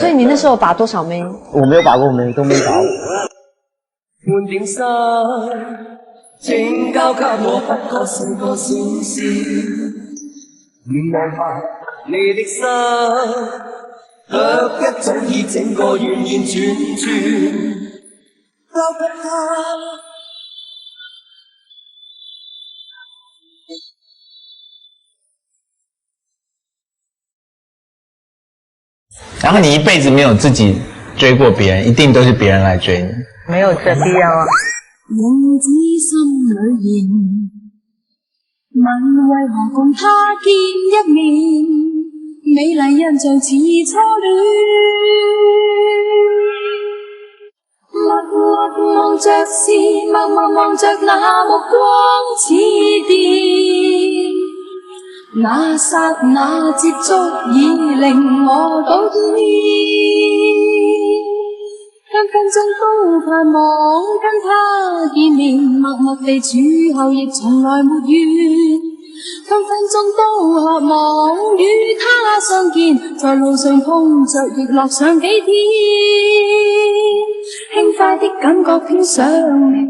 所以你那时候把多少妹？我没有把过妹，都没把。換點心，請交給我，不過是個小事。望下你的心，卻一早已整個完完全全交給他。然后你一辈子没有自己追過別人，一定都是別人來追你。沒有這必要啊。夢子心裏言，問為何共他見一面，美麗印象似初戀。默望着是，默望着那目光似電，那剎那接觸已令我倒天。分分鐘都盼望跟他見面，默默地處後亦從來沒怨。分分鐘都渴望與他相見，在路上碰着亦樂上幾天，輕快的感覺飄上面。